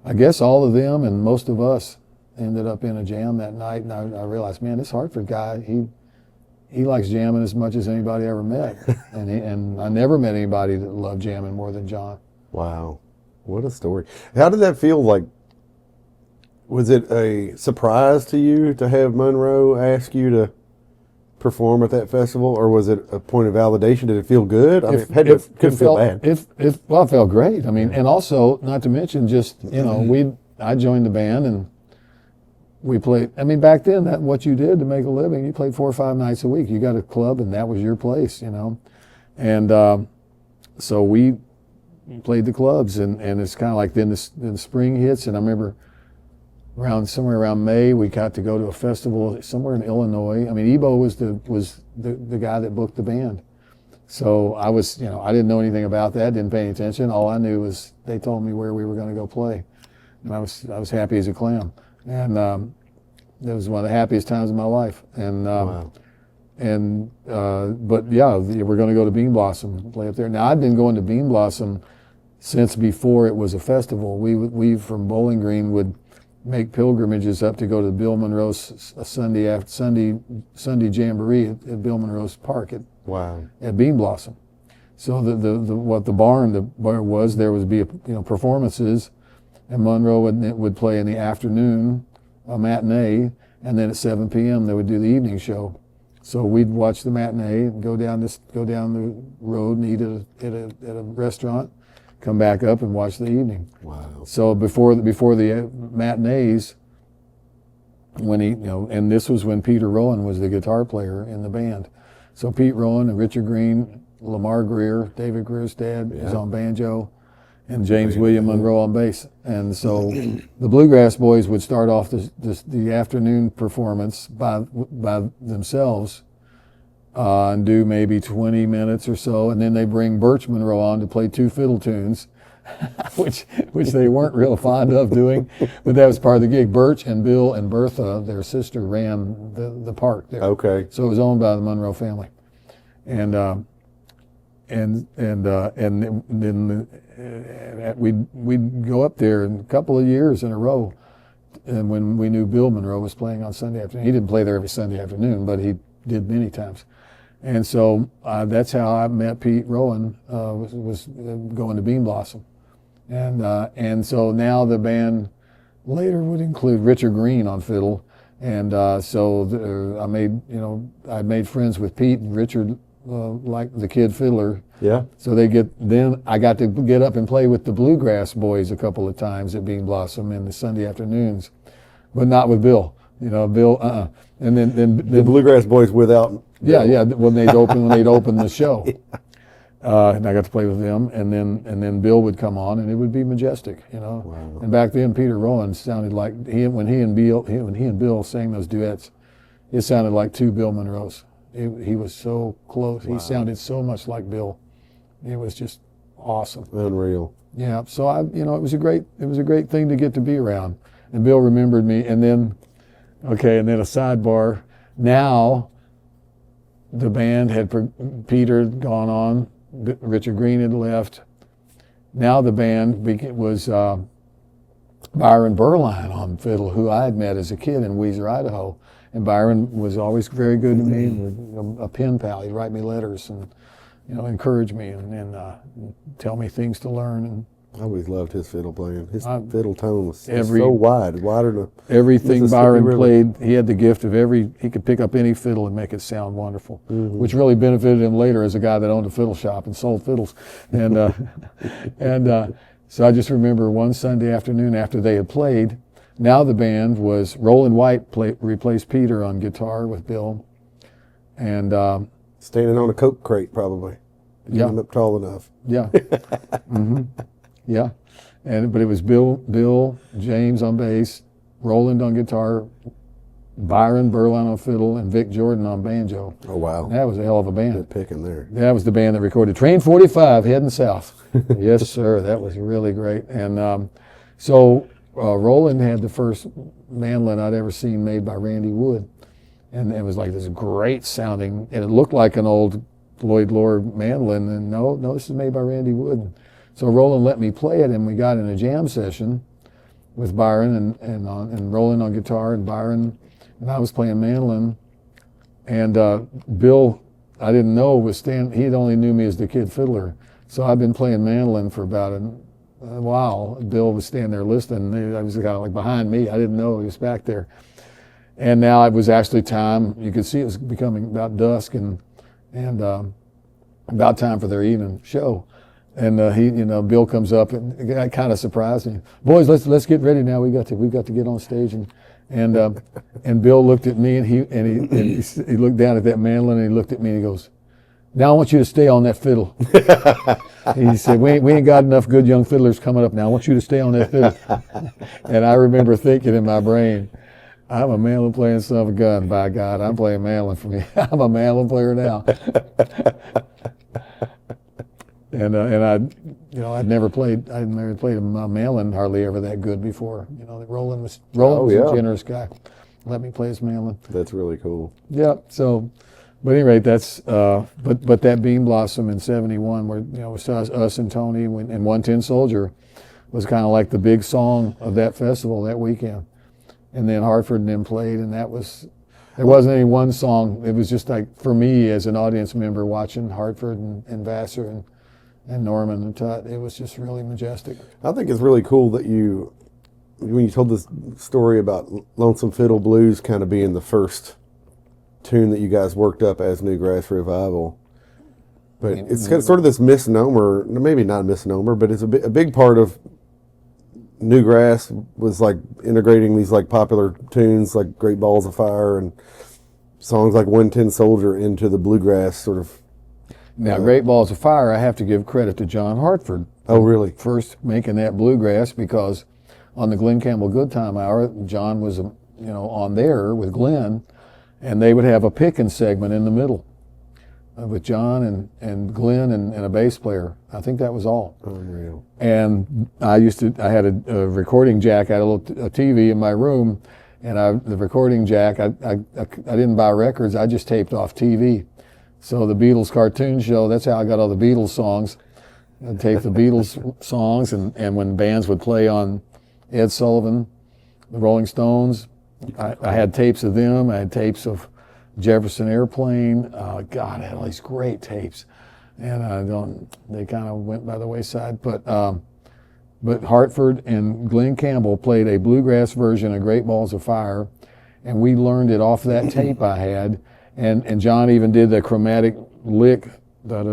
I guess all of them and most of us ended up in a jam that night, and I realized, man, this Hartford guy, he likes jamming as much as anybody I ever met. and I never met anybody that loved jamming more than John. Wow. What a story. How did that feel like? Was it a surprise to you to have Monroe ask you to perform at that festival, or was it a point of validation? Did it feel good? I mean, it couldn't feel bad. Well, it felt great. I mean, and also, not to mention, just, I joined the band and we played. I mean, back then, that what you did to make a living, you played 4 or 5 nights a week. You got a club, and that was your place, And so we played the clubs, and it's kind of like then the spring hits, and I remember somewhere around May, we got to go to a festival somewhere in Illinois. I mean, Ebo was the guy that booked the band. So I was, I didn't know anything about that, didn't pay any attention. All I knew was they told me where we were going to go play. And I was happy as a clam. And was one of the happiest times of my life. And Wow. but yeah, we're going to go to Bean Blossom, play up there. Now I've been going to Bean Blossom since before it was a festival. We from Bowling Green would make pilgrimages up to go to Bill Monroe's Sunday jamboree at Bill Monroe's Park Wow. at Bean Blossom. So what the barn was, there would be performances, and Monroe would play in the afternoon, a matinee, and then at 7 p.m. they would do the evening show. So we'd watch the matinee and go down the road and eat at a restaurant, come back up and watch the evening. Wow. So before the matinees, when and this was when Peter Rowan was the guitar player in the band. So Pete Rowan and Richard Green, Lamar Greer, David Greer's dad was on banjo, and James William Monroe on bass. And so the Bluegrass Boys would start off the afternoon performance by themselves and do maybe 20 minutes or so, and then they bring Birch Monroe on to play 2 fiddle tunes, which they weren't real fond of doing, but that was part of the gig. Birch and Bill and Bertha, their sister, ran the park there. Okay. So it was owned by the Monroe family, and then we'd go up there in a couple of years in a row. And when we knew Bill Monroe was playing on Sunday afternoon, he didn't play there every Sunday afternoon, but he did many times. And so that's how I met Pete Rowan, was going to Bean Blossom. And so now the band later would include Richard Green on fiddle. And so I made friends with Pete and Richard, like the kid fiddler. Yeah. So then I got to get up and play with the Bluegrass Boys a couple of times at Bean Blossom in the Sunday afternoons, but not with Bill. Bill, And then The Bluegrass Boys without. yeah, when they'd open the show, and I got to play with them, and then Bill would come on, and it would be majestic, Wow. And back then, Peter Rowan sounded like when he and Bill sang those duets, it sounded like 2 Bill Monroes. He was so close. Wow. He sounded so much like Bill. It was just awesome. Unreal. Yeah. So it was a great thing to get to be around. And Bill remembered me. And then a sidebar. Now, the band Peter had gone on. Richard Green had left. Now the band was Byron Berline on fiddle, who I had met as a kid in Weiser, Idaho. And Byron was always very good to me, a pen pal. He'd write me letters and, encourage me and tell me things to learn. And I always loved his fiddle playing. His fiddle tone was so wider than everything Mississippi Byron River. played. He had the gift of he could pick up any fiddle and make it sound wonderful, which really benefited him later as a guy that owned a fiddle shop and sold fiddles. And so I just remember one Sunday afternoon after they had played. Now the band was Roland White replaced Peter on guitar with Bill, and Standing on a Coke crate, probably. Yeah. Getting up tall enough. yeah, yeah, but it was Bill, James on bass, Roland on guitar, Byron Berline on fiddle, and Vic Jordan on banjo. Oh, wow. That was a hell of a band. Good picking there. That was the band that recorded Train 45 heading south. Yes, sir. That was really great. And so Roland had the first mandolin I'd ever seen made by Randy Wood. And it was like this great sounding, and it looked like an old Lloyd Lohr mandolin. And no, this is made by Randy Wood. So Roland let me play it, and we got in a jam session with Byron and Roland on guitar, and Byron and I was playing mandolin. And Bill, I didn't know, he only knew me as the kid fiddler. So I'd been playing mandolin for about a while. Bill was standing there listening. I was kind of like behind me. I didn't know he was back there. And now it was actually time. You could see it was becoming about dusk and about time for their evening show. And Bill comes up and got kind of surprised me. Boys, let's get ready now. We got to get on stage. And Bill looked at me and he looked down at that mandolin and he looked at me and he goes, "Now I want you to stay on that fiddle." He said, we ain't got enough good young fiddlers coming up now. I want you to stay on that fiddle. And I remember thinking in my brain, I'm a mandolin playing son of a gun, by God. I'm playing mandolin for me. I'm a mandolin player now. And I'd never played a mandolin hardly ever that good before. Roland was a generous guy. let me play his mandolin. That's really cool. Yeah. So, but anyway, that's but that Bean Blossom in '71, where it was us and Tony and 110 Soldier, was kind of like the big song of that festival that weekend. And then Hartford and them played, and there wasn't any one song. It was just like, for me as an audience member watching Hartford and Vassar and Norman and Tut, it was just really majestic. I think it's really cool that when you told this story about Lonesome Fiddle Blues kind of being the first tune that you guys worked up as Newgrass Revival. But it's kind of sort of this misnomer, maybe not a misnomer, but it's a big part of Newgrass was like integrating these like popular tunes like Great Balls of Fire and songs like 110 Soldier into the bluegrass sort of. Now, Great Balls of Fire, I have to give credit to John Hartford. Oh, really? First making that bluegrass, because on the Glenn Campbell Good Time Hour, John was on there with Glenn, and they would have a picking segment in the middle with John and Glenn and a bass player. I think that was all. Unreal. And I had a recording jack. I had a TV in my room, and the recording jack, I didn't buy records. I just taped off TV. So the Beatles cartoon show, that's how I got all the Beatles songs. I'd tape the Beatles songs, and when bands would play on Ed Sullivan, the Rolling Stones, I had tapes of them. I had tapes of Jefferson Airplane. God, I had all these great tapes, and they kind of went by the wayside. But Hartford and Glenn Campbell played a bluegrass version of Great Balls of Fire, and we learned it off that tape I had. And John even did the chromatic lick that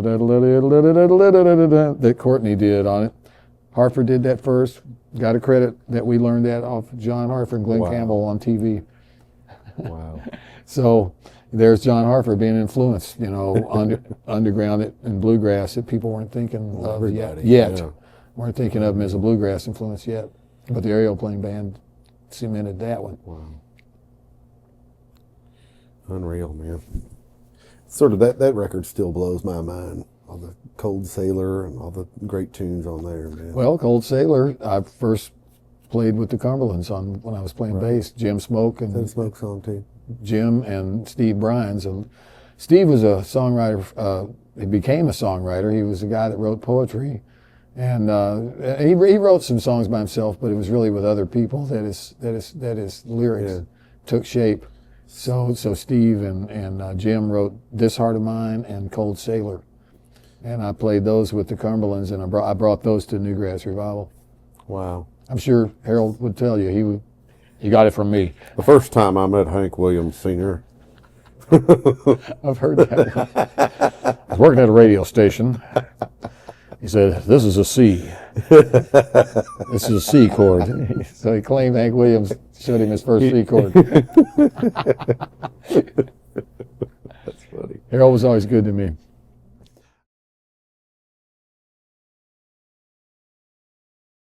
Courtney did on it. Hartford did that first. Got a credit that we learned that off John Hartford and Glenn Campbell on TV. Wow. So there's John Hartford being influenced, underground and bluegrass that people weren't thinking of yet. Yeah. Weren't thinking of him as a bluegrass influence yet. But the Aerial Playing Band cemented that one. Wow. Unreal, man. Sort of that record still blows my mind. All the Cold Sailor and all the great tunes on there, man. Well, Cold Sailor, I first played with the Cumberlands when I was playing bass. Jim Smoke and Smoke song too. Jim and Steve Bryan. So Steve was a songwriter. He became a songwriter. He was a guy that wrote poetry, and he wrote some songs by himself, but it was really with other people that his lyrics took shape. So Steve and Jim wrote This Heart of Mine and Cold Sailor, and I played those with the Cumberlands, and I brought those to Newgrass Revival. Wow. I'm sure Harold would tell you he got it from me. The first time I met Hank Williams Sr. I've heard that. I was working at a radio station. He said, "This is a C. This is a C chord." So he claimed Hank Williams showed him his first C chord. That's funny. Harold was always good to me.